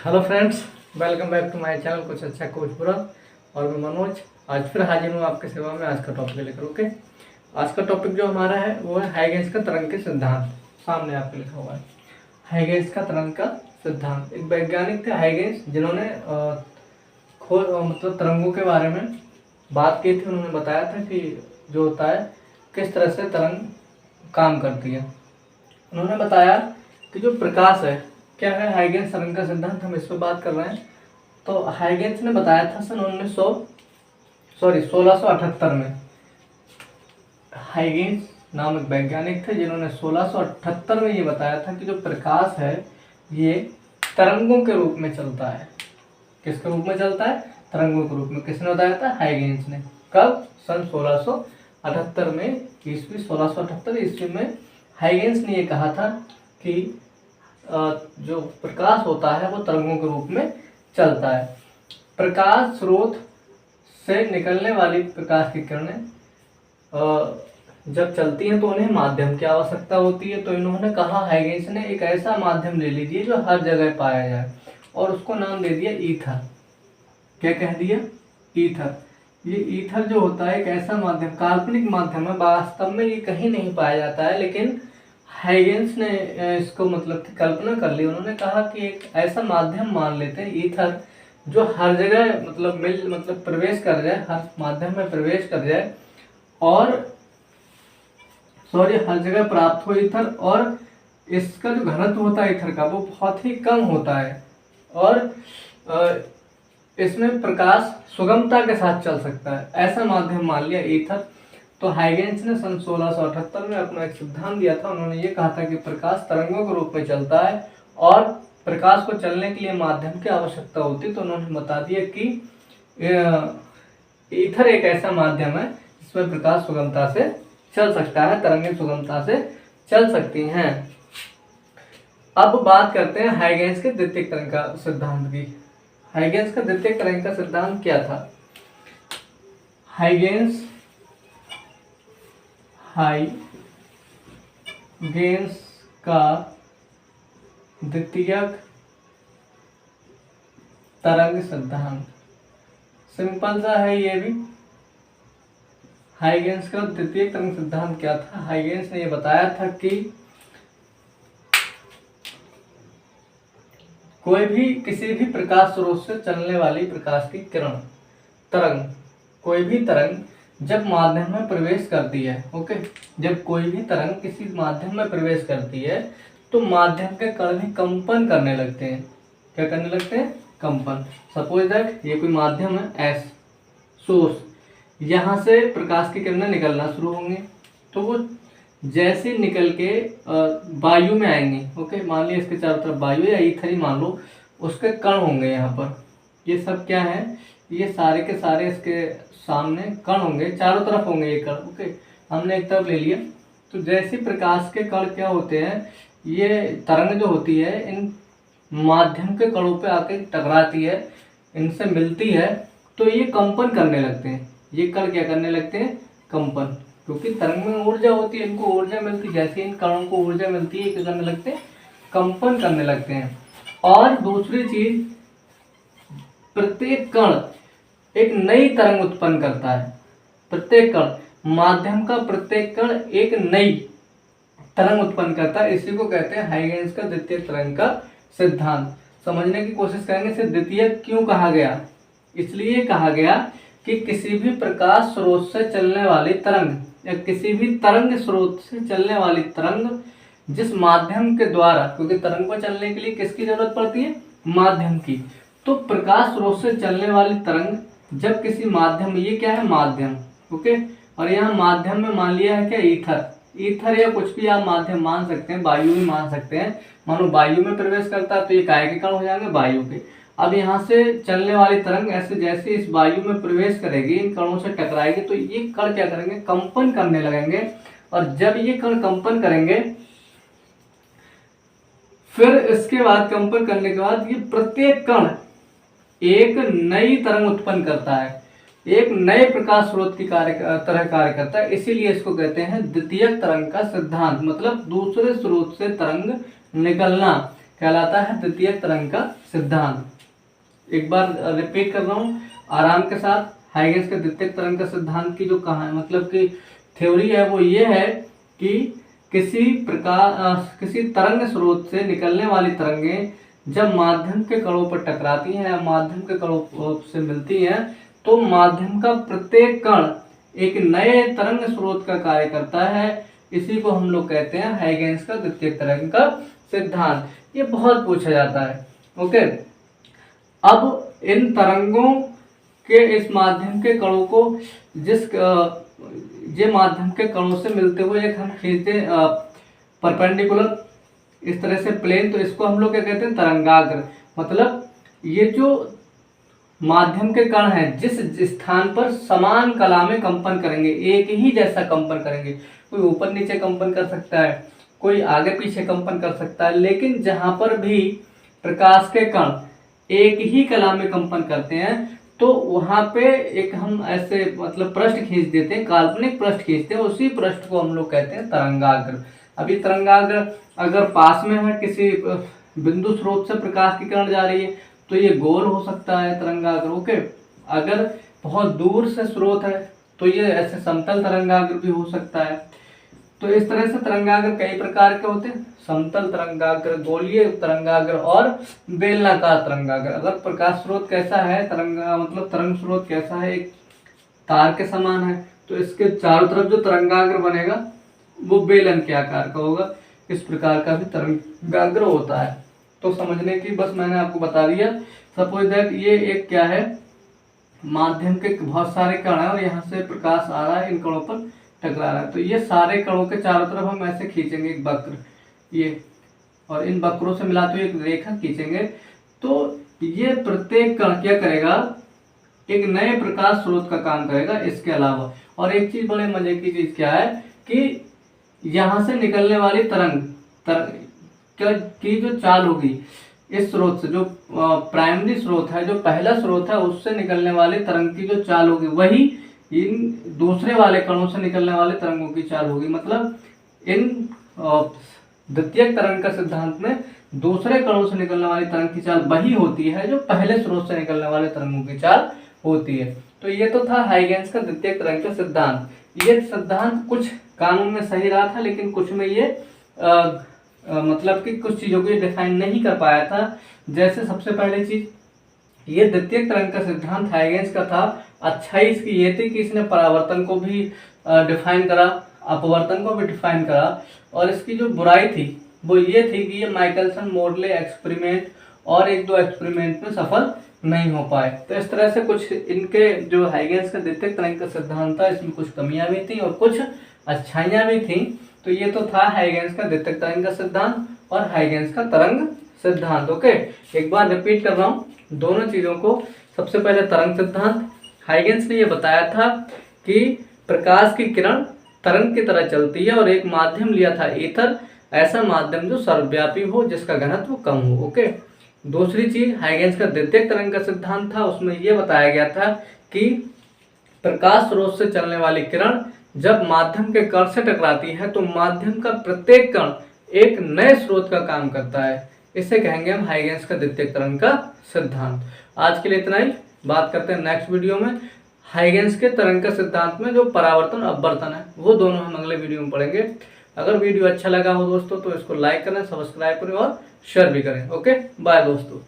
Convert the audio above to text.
Hello friends, welcome back to my channel कुछ अच्छा कुछ बुरा। और मैं मनोज आज फिर हाजिर हूँ आपके सेवा में आज का टॉपिक लेकर। ओके, आज का टॉपिक जो हमारा है वो है हाइगेंस का तरंग के सिद्धांत। सामने आपके लिखा हुआ है हाइगेंस का तरंग का सिद्धांत। एक वैज्ञानिक थे हाइगेंस, जिन्होंने मतलब तरंगों के बारे में बात की थी। उन्होंने बताया था कि जो होता है किस तरह से तरंग काम करती है। उन्होंने बताया कि जो प्रकाश है क्या है, हाइगेंस तरंग का सिद्धांत, हम इस पर बात कर रहे हैं। तो हाइगेंस ने बताया था सन 1678 में। हाइगेंस नाम एक वैज्ञानिक थे जिन्होंने 1678 में ये बताया था कि जो प्रकाश है ये तरंगों के रूप में चलता है। किसके रूप में चलता है? तरंगों के रूप में। किसने बताया था? हाइगेंस ने। कब? सन 1678 में, ईस्वी 1678 ईस्वी में हाइगेंस ने ये कहा था कि जो प्रकाश होता है वो तरंगों के रूप में चलता है। प्रकाश स्रोत से निकलने वाली प्रकाश की किरणें जब चलती हैं तो उन्हें माध्यम की आवश्यकता होती है। तो इन्होंने कहा, हाइगेंस ने, एक ऐसा माध्यम ले लीजिए जो हर जगह पाया जाए, और उसको नाम दे दिया ईथर। क्या कह दिया? ईथर। ये ईथर जो होता है एक ऐसा माध्यम, काल्पनिक माध्यम है, वास्तव में ये कहीं नहीं पाया जाता है, लेकिन हाइगेंस ने इसको मतलब की कल्पना कर ली। उन्होंने कहा कि एक ऐसा माध्यम मान लेते हैं ईथर जो हर जगह मतलब प्रवेश कर जाए, हर माध्यम में प्रवेश कर जाए, और हर जगह प्राप्त हो ईथर, और इसका जो घनत्व होता है ईथर का वो बहुत ही कम होता है, और इसमें प्रकाश सुगमता के साथ चल सकता है। ऐसा माध्यम मान लिया ईथर। तो हाइगेंस ने सन 1678 में अपना एक सिद्धांत दिया था। उन्होंने ये कहा था कि प्रकाश तरंगों के रूप में चलता है और प्रकाश को चलने के लिए माध्यम की आवश्यकता होती है। तो उन्होंने बता दिया कि ईथर एक ऐसा माध्यम है जिसमें प्रकाश सुगमता से चल सकता है, तरंगें सुगमता से चल सकती हैं। अब बात करते हैं हाइगेंस के द्वितीय तरंग का सिद्धांत की। हाइगेंस का द्वितीय तरंग का सिद्धांत क्या था? हाइगेंस का द्वितीयक तरंग सिद्धांत सिंपल सा है ये भी। हाइगेंस का द्वितीयक तरंग सिद्धांत क्या था? हाइगेंस ने ये बताया था कि कोई भी किसी भी प्रकाश स्रोत से चलने वाली प्रकाश की किरण, तरंग, कोई भी तरंग जब माध्यम में प्रवेश करती है, ओके, जब कोई भी तरंग किसी माध्यम में प्रवेश करती है तो माध्यम के कण भी कंपन करने लगते हैं। क्या करने लगते हैं? कंपन। सपोज दैट ये कोई माध्यम है एस, सोर्स, यहाँ से प्रकाश की किरणें निकलना शुरू होंगी, तो वो जैसे निकल के वायु में आएंगी, ओके, मान लिया इसके चारों तरफ वायु या ईथर ही मान लो, उसके कण होंगे यहाँ पर। ये सब क्या है? ये सारे के सारे इसके सामने कण होंगे, चारों तरफ होंगे ये कण, ओके। हमने एक तरफ ले लिया, तो जैसे प्रकाश के कण क्या होते हैं, ये तरंग जो होती है इन माध्यम के कणों पे आके टकराती है, इनसे मिलती है, तो ये कंपन करने लगते हैं। ये कण क्या करने लगते हैं? कंपन। क्योंकि तरंग में ऊर्जा होती है, इनको ऊर्जा मिलती है, जैसे इन कणों को ऊर्जा मिलती है, क्या करने लगते हैं? कंपन करने लगते हैं। और दूसरी चीज, प्रत्येक कण एक नई तरंग उत्पन्न करता है। प्रत्येक कण, माध्यम का प्रत्येक कण एक नई तरंग उत्पन्न करता है। इसी को कहते हैं हाइगेंस का द्वितीय तरंग का सिद्धांत। समझने की कोशिश करेंगे इसे द्वितीय क्यों कहा गया। इसलिए कहा गया कि किसी भी प्रकाश स्रोत से चलने वाली तरंग या किसी भी तरंग स्रोत से चलने वाली तरंग जिस माध्यम के द्वारा, क्योंकि तरंग को चलने के लिए किसकी जरूरत पड़ती है? माध्यम की। तो प्रकाश स्रोत से चलने वाली तरंग जब किसी माध्यम, ये क्या है? माध्यम, ओके, और यहाँ माध्यम में मान लिया है क्या? ईथर या कुछ भी आप माध्यम मान सकते हैं, वायु भी मान सकते हैं। मानो वायु में प्रवेश करता है तो ये काय के कण हो जाएंगे? वायु के। अब यहाँ से चलने वाली तरंग ऐसे जैसे इस वायु में प्रवेश करेगी, इन कणों से टकराएगी, तो ये कण क्या करेंगे? कंपन करने लगेंगे। और जब ये कण कंपन करेंगे, फिर इसके बाद कंपन करने के बाद ये प्रत्येक कण एक नई तरंग उत्पन्न करता है, एक नए प्रकाश स्रोत की तरह कार्य करता है। इसीलिए इसको कहते हैं द्वितीयक तरंग का सिद्धांत। मतलब दूसरे स्रोत से तरंग निकलना, कहलाता है द्वितीयक तरंग का सिद्धांत। एक बार रिपीट कर रहा हूँ आराम के साथ। हाइगेंस के द्वितीयक तरंग का सिद्धांत की जो कहानी मतलब कि थ्योरी है वो ये है कि किसी तरंग स्रोत से निकलने वाली तरंगें जब माध्यम के कणों पर टकराती हैं या माध्यम के कणों से मिलती हैं तो माध्यम का प्रत्येक कण एक नए तरंग स्रोत का कार्य करता है। इसी को हम लोग कहते हैं हाइगेंस का द्वितीयक तरंग का सिद्धांत। ये बहुत पूछा जाता है। ओके, अब इन तरंगों के इस माध्यम के कणों को ये माध्यम के कणों से मिलते हुए एक हम खींचते परपेंडिकुलर इस तरह से प्लेन, तो इसको हम लोग क्या कहते हैं तरंगाग्र। मतलब ये जो माध्यम के कण हैं जिस स्थान पर समान कला में कंपन करेंगे, एक ही जैसा कंपन करेंगे, कोई ऊपर नीचे कंपन कर सकता है, कोई आगे पीछे कंपन कर सकता है, लेकिन जहां पर भी प्रकाश के कण एक ही कला में कंपन करते हैं तो वहां पे एक हम ऐसे मतलब पृष्ठ खींच देते हैं, काल्पनिक पृष्ठ खींचते हैं, उसी पृष्ठ को हम लोग कहते हैं तरंगाग्र। अभी तरंगाग्र अगर पास में है, किसी बिंदु स्रोत से प्रकाश की किरण जा रही है तो ये गोल हो सकता है तरंगाग्र। ओके, अगर बहुत दूर से स्रोत है तो ये ऐसे समतल तरंगाग्र भी हो सकता है। तो इस तरह से तरंगाग्र कई प्रकार के होते हैं, समतल तरंगाग्र, गोलीय तरंगाग्र और बेलनाकार तरंगाग्र। अगर प्रकाश स्रोत कैसा है, तरंग स्रोत कैसा है, एक तार के समान है, तो इसके चारों तरफ जो तरंगाग्र बनेगा वो बेलन के आकार का होगा। इस प्रकार का भी तरंगाग्र होता है। तो समझने की बस मैंने आपको बता दिया। सपोज दैट ये एक क्या है, माध्यम के बहुत सारे कण है और यहाँ से प्रकाश आ रहा है, इन कणों पर टकरा रहा है, तो ये सारे कणों के चारों तरफ हम ऐसे खींचेंगे एक वक्र, ये, और इन वक्रों से मिलाते हुए एक रेखा खींचेंगे, तो ये प्रत्येक कण क्या करेगा, एक नए प्रकाश स्रोत का काम करेगा इसके अलावा। और एक चीज बड़े मजे की चीज क्या है कि यहाँ से निकलने वाली तरंग की जो चाल होगी इस स्रोत से, जो प्राइमरी स्रोत है, जो पहला स्रोत है, उससे निकलने वाली तरंग की जो चाल होगी वही इन दूसरे वाले कणों से निकलने वाले तरंगों की चाल होगी। मतलब इन द्वितीयक तरंग का सिद्धांत में दूसरे कणों से निकलने वाली तरंग की चाल वही होती है जो पहले स्रोत से निकलने वाले तरंगों की चाल होती है। तो ये तो था हाइगेंस का द्वितीयक तरंग का सिद्धांत। ये सिद्धांत कुछ कानों में सही रहा था, लेकिन कुछ में ये मतलब कि कुछ चीजों को डिफाइन नहीं कर पाया था। जैसे सबसे पहले चीज, ये द्वितीयक तरंग का सिद्धांत हाइगेंस का था, अच्छाई इसकी ये थी कि इसने परावर्तन को भी डिफाइन करा, अपवर्तन को भी डिफाइन करा, और इसकी जो बुराई थी वो ये थी कि ये माइकलसन मोरले एक्सपेरिमेंट और एक दो एक्सपेरिमेंट में सफल नहीं हो पाए। तो इस तरह से कुछ इनके जो हाइगेंस का द्वितीयक तरंग का सिद्धांत था, इसमें कुछ कमियां भी थी और कुछ अच्छाइयां भी थी। तो ये तो था हाइगेंस का द्वितीयक तरंग का सिद्धांत और हाइगेंस का तरंग सिद्धांत। ओके, एक बार रिपीट कर रहा हूँ दोनों चीजों को। सबसे पहले तरंग सिद्धांत, हाइगेंस ने यह बताया था कि प्रकाश की किरण तरंग की तरह चलती है और एक माध्यम लिया था ईथर, ऐसा माध्यम जो सर्वव्यापी हो, जिसका घनत्व कम हो। ओके, दूसरी चीज हाइगेंस का द्वितीयक तरंग का सिद्धांत था, उसमें यह बताया गया था कि प्रकाश स्रोत से चलने वाली किरण जब माध्यम के कण से टकराती है तो माध्यम का प्रत्येक कण एक नए स्रोत का काम करता है। इसे कहेंगे हम हाइगेंस का द्वितीयक तरंग का सिद्धांत। आज के लिए इतना ही, बात करते हैं नेक्स्ट वीडियो में हाइगेंस के तरंग का सिद्धांत में जो परावर्तन अपवर्तन है वो दोनों हम अगले वीडियो में पढ़ेंगे। अगर वीडियो अच्छा लगा हो दोस्तों तो इसको लाइक करें, सब्सक्राइब करें और शेयर भी करें। ओके, बाय दोस्तों।